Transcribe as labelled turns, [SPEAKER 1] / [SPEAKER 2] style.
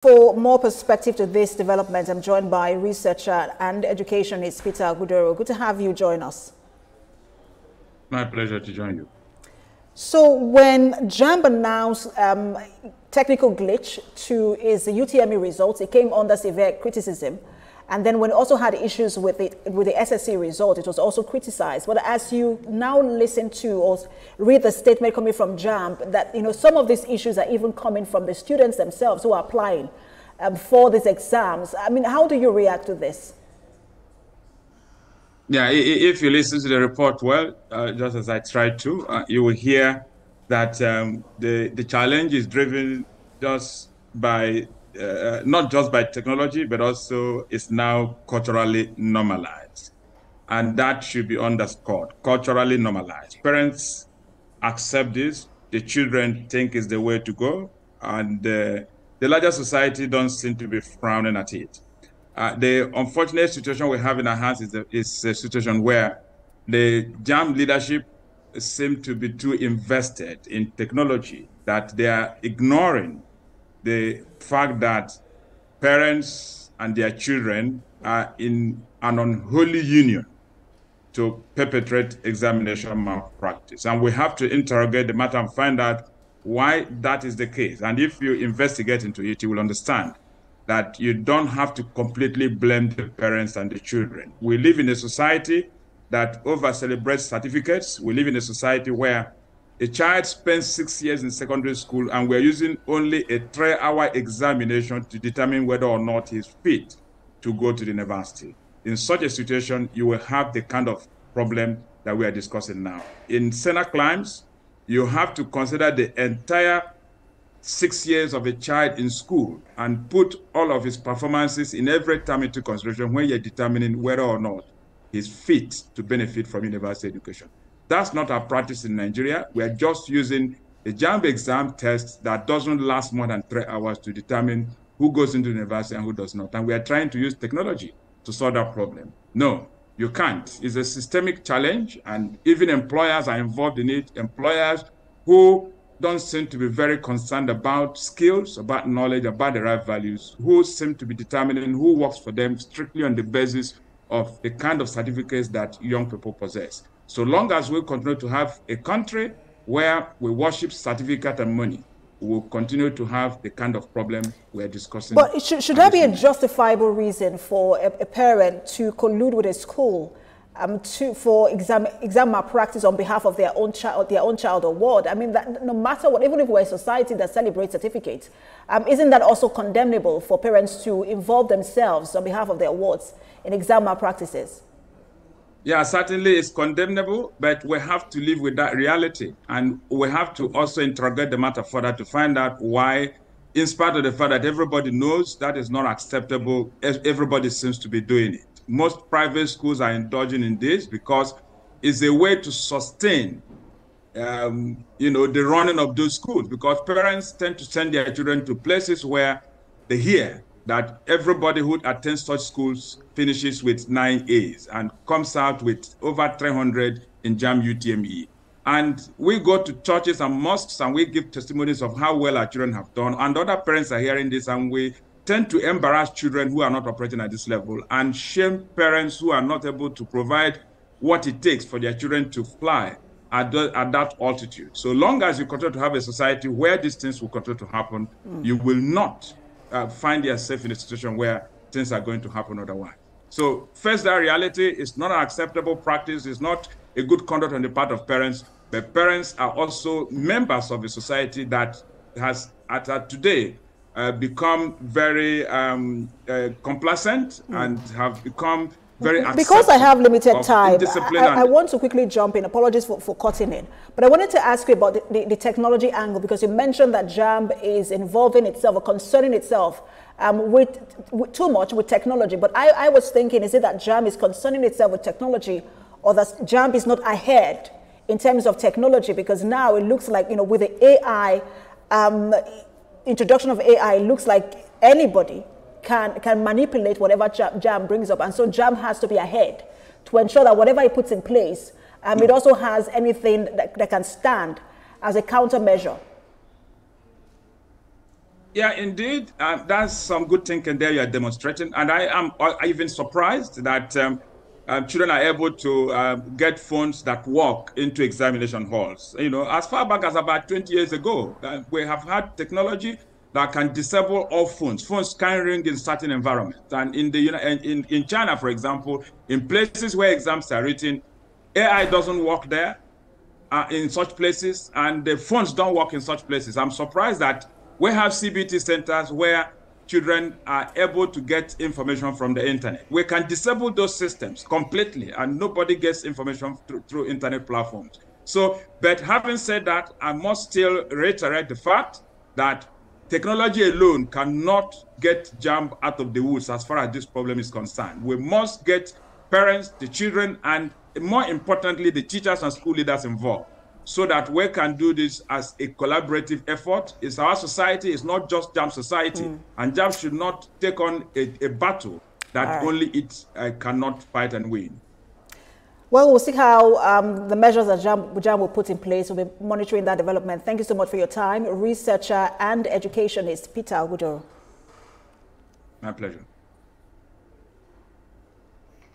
[SPEAKER 1] For more perspective to this development, I'm joined by researcher and educationist Peter Ogundero. Good to have you join us.
[SPEAKER 2] My pleasure to join you.
[SPEAKER 1] So when JAMB announced technical glitch to its UTME results, it came under severe criticism. And then when it also had issues with the SSC result, it was also criticized. But as you now listen to or read the statement coming from JAMB, that some of these issues are even coming from the students themselves who are applying for these exams. I mean, how do you react to this?
[SPEAKER 2] Yeah, if you listen to the report well, just as I tried to, you will hear that the challenge is driven just by not just by technology, but also it's now culturally normalized. And that should be underscored, culturally normalized. Parents accept this, the children think it's the way to go, and the larger society don't seem to be frowning at it. The unfortunate situation we have in our hands is a situation where the JAMB leadership seem to be too invested in technology, that they are ignoring the fact that parents and their children are in an unholy union to perpetrate examination malpractice. And we have to interrogate the matter and find out why that is the case. And if you investigate into it, you will understand that you don't have to completely blame the parents and the children. We live in a society that over-celebrates certificates. We live in a society where a child spends 6 years in secondary school and we're using only a 3-hour examination to determine whether or not he's fit to go to the university. In such a situation, you will have the kind of problem that we are discussing now. In Senate climes, you have to consider the entire 6 years of a child in school and put all of his performances in every term into consideration when you're determining whether or not he's fit to benefit from university education. That's not our practice in Nigeria. We are just using a JAMB exam test that doesn't last more than 3 hours to determine who goes into university and who does not. And we are trying to use technology to solve that problem. No, you can't. It's a systemic challenge, and even employers are involved in it. Employers who don't seem to be very concerned about skills, about knowledge, about the right values, who seem to be determining who works for them strictly on the basis of the kind of certificates that young people possess. So long as we continue to have a country where we worship certificate and money, we will continue to have the kind of problem we're discussing.
[SPEAKER 1] But should there be a justifiable reason for a parent to collude with a school for exam malpractice on behalf of their own child or ward? I mean, that no matter what, even if we're a society that celebrates certificates, isn't that also condemnable for parents to involve themselves on behalf of their wards in exam malpractices?
[SPEAKER 2] Yeah, certainly it's condemnable, but we have to live with that reality. And we have to also interrogate the matter further to find out why, in spite of the fact that everybody knows that is not acceptable, everybody seems to be doing it. Most private schools are indulging in this because it's a way to sustain, the running of those schools, because parents tend to send their children to places where they hear that everybody who attends such schools finishes with 9 A's and comes out with over 300 in JAMB UTME. And we go to churches and mosques and we give testimonies of how well our children have done. And other parents are hearing this, and we tend to embarrass children who are not operating at this level and shame parents who are not able to provide what it takes for their children to fly at that altitude. So long as you continue to have a society where these things will continue to happen, you will not find yourself in a situation where things are going to happen otherwise. So face that reality. Is not an acceptable practice. It's not a good conduct on the part of parents. But parents are also members of a society that has, today, become very complacent and have become very
[SPEAKER 1] because I have limited time, I want to quickly jump in. Apologies for cutting in. But I wanted to ask you about the technology angle, because you mentioned that JAMB is involving itself or concerning itself with too much with technology. But I was thinking, is it that JAMB is concerning itself with technology, or that JAMB is not ahead in terms of technology? Because now it looks like, with the AI, introduction of AI, it looks like anybody can manipulate whatever JAMB brings up. And so JAMB has to be ahead to ensure that whatever it puts in place, it also has anything that can stand as a countermeasure.
[SPEAKER 2] Yeah, indeed. That's some good thinking there you're demonstrating. And I am even surprised that children are able to get phones that work into examination halls. You know, as far back as about 20 years ago, we have had technology that can disable all phones. Phones can ring in certain environments. And in China, for example, in places where exams are written, AI doesn't work there. In such places, and the phones don't work in such places. I'm surprised that we have CBT centers where children are able to get information from the internet. We can disable those systems completely, and nobody gets information through internet platforms. So, but having said that, I must still reiterate the fact that technology alone cannot get JAMB out of the woods as far as this problem is concerned. We must get parents, the children, and more importantly, the teachers and school leaders involved, so that we can do this as a collaborative effort. It's our society, it's not just JAMB society, and JAMB should not take on a battle that only it cannot fight and win.
[SPEAKER 1] Well, we'll see how the measures that JAMB will put in place. We'll be monitoring that development. Thank you so much for your time. Researcher and educationist Peter Ogundero.
[SPEAKER 2] My pleasure.